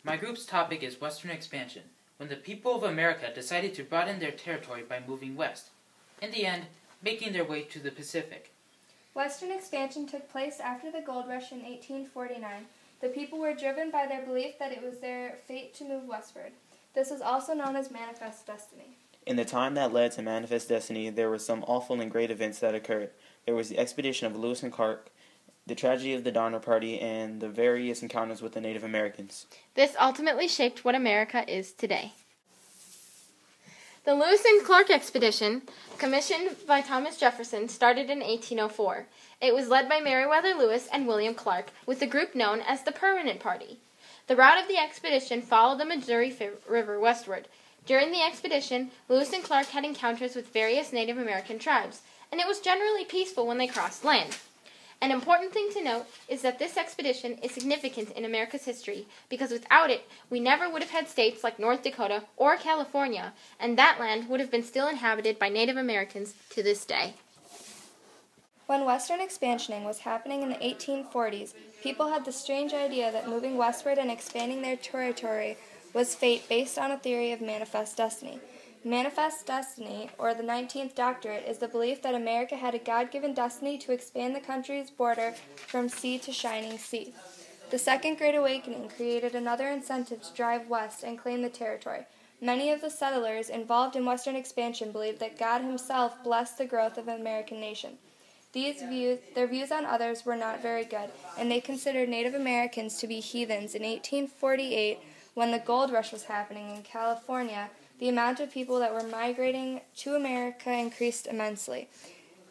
My group's topic is Western expansion, when the people of America decided to broaden their territory by moving west, in the end, making their way to the Pacific. Western expansion took place after the gold rush in 1849. The people were driven by their belief that it was their fate to move westward. This was also known as manifest destiny. In the time that led to manifest destiny, there were some awful and great events that occurred. There was the expedition of Lewis and Clark, the tragedy of the Donner Party, and the various encounters with the Native Americans. This ultimately shaped what America is today. The Lewis and Clark expedition, commissioned by Thomas Jefferson, started in 1804. It was led by Meriwether Lewis and William Clark, with a group known as the Permanent Party. The route of the expedition followed the Missouri River westward. During the expedition, Lewis and Clark had encounters with various Native American tribes, and it was generally peaceful when they crossed land. An important thing to note is that this expedition is significant in America's history because without it, we never would have had states like North Dakota or California, and that land would have been still inhabited by Native Americans to this day. When Western expansioning was happening in the 1840s, people had the strange idea that moving westward and expanding their territory was fate based on a theory of manifest destiny. Manifest destiny, or the 19th doctrine, is the belief that America had a God-given destiny to expand the country's border from sea to shining sea. The Second Great Awakening created another incentive to drive west and claim the territory. Many of the settlers involved in Western expansion believed that God himself blessed the growth of the American nation. Their views on others were not very good, and they considered Native Americans to be heathens. In 1848, when the gold rush was happening in California, the amount of people that were migrating to America increased immensely.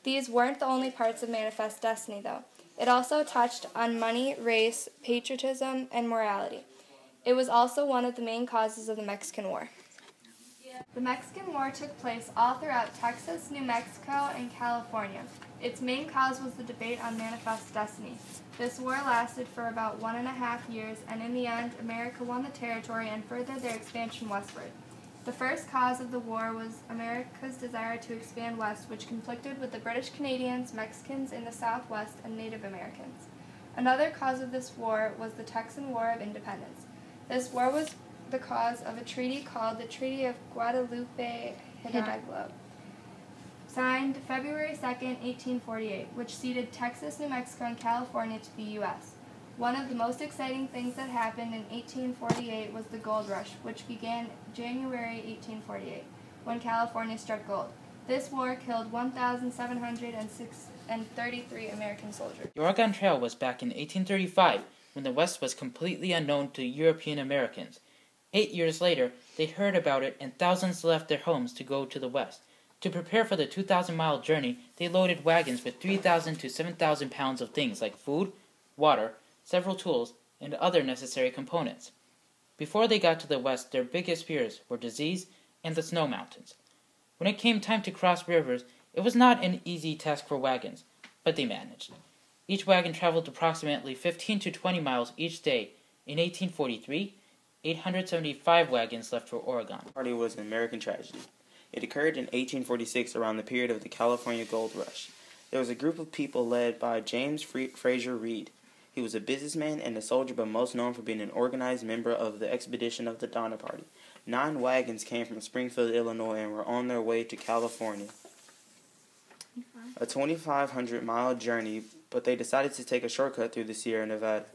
These weren't the only parts of manifest destiny, though. It also touched on money, race, patriotism, and morality. It was also one of the main causes of the Mexican War. The Mexican War took place all throughout Texas, New Mexico, and California. Its main cause was the debate on manifest destiny. This war lasted for about 1.5 years, and in the end, America won the territory and furthered their expansion westward. The first cause of the war was America's desire to expand west, which conflicted with the British Canadians, Mexicans in the Southwest, and Native Americans. Another cause of this war was the Texan War of Independence. This war was the cause of a treaty called the Treaty of Guadalupe Hidalgo, signed February 2, 1848, which ceded Texas, New Mexico, and California to the U.S. One of the most exciting things that happened in 1848 was the gold rush, which began January 1848, when California struck gold. This war killed 1,733 American soldiers. The Oregon Trail was back in 1835, when the West was completely unknown to European Americans. 8 years later, they heard about it and thousands left their homes to go to the West. To prepare for the 2,000-mile journey, they loaded wagons with 3,000 to 7,000 pounds of things like food, water, several tools, and other necessary components. Before they got to the West, their biggest fears were disease and the snow mountains. When it came time to cross rivers, it was not an easy task for wagons, but they managed. Each wagon traveled approximately 15 to 20 miles each day. In 1843, 875 wagons left for Oregon. The party was an American tragedy. It occurred in 1846 around the period of the California Gold Rush. There was a group of people led by James Fraser Reed. He was a businessman and a soldier, but most known for being an organized member of the expedition of the Donner Party. 9 wagons came from Springfield, Illinois, and were on their way to California. A 2,500-mile journey, but they decided to take a shortcut through the Sierra Nevada.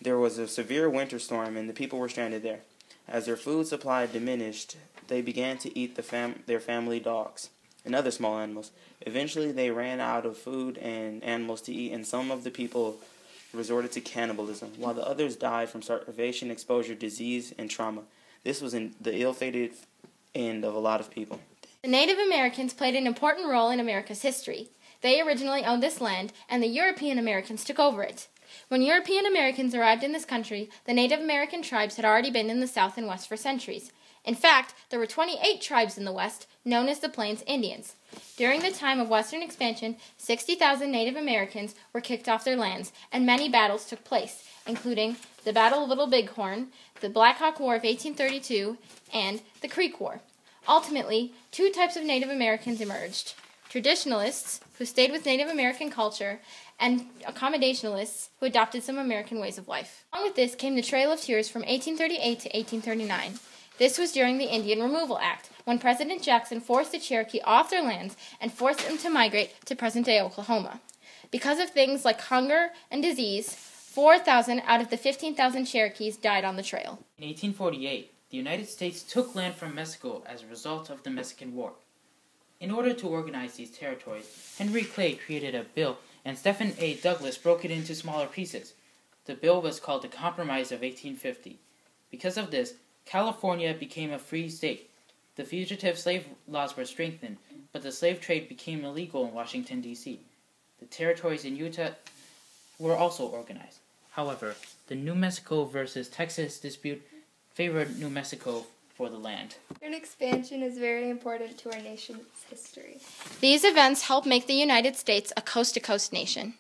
There was a severe winter storm, and the people were stranded there. As their food supply diminished, they began to eat their family dogs and other small animals. Eventually, they ran out of food and animals to eat, and some of the people resorted to cannibalism, while the others died from starvation, exposure, disease, and trauma. This was the ill-fated end of a lot of people. The Native Americans played an important role in America's history. They originally owned this land, and the European Americans took over it. When European Americans arrived in this country, the Native American tribes had already been in the South and West for centuries. In fact, there were 28 tribes in the West, known as the Plains Indians. During the time of Western expansion, 60,000 Native Americans were kicked off their lands, and many battles took place, including the Battle of Little Bighorn, the Black Hawk War of 1832, and the Creek War. Ultimately, 2 types of Native Americans emerged: traditionalists, who stayed with Native American culture, and accommodationalists who adopted some American ways of life. Along with this came the Trail of Tears from 1838 to 1839. This was during the Indian Removal Act, when President Jackson forced the Cherokee off their lands and forced them to migrate to present-day Oklahoma. Because of things like hunger and disease, 4,000 out of the 15,000 Cherokees died on the trail. In 1848, the United States took land from Mexico as a result of the Mexican War. In order to organize these territories, Henry Clay created a bill and Stephen A. Douglas broke it into smaller pieces. The bill was called the Compromise of 1850. Because of this, California became a free state. The fugitive slave laws were strengthened, but the slave trade became illegal in Washington, D.C. The territories in Utah were also organized. However, the New Mexico versus Texas dispute favored New Mexico for the land. Western expansion is very important to our nation's history. These events help make the United States a coast-to-coast nation.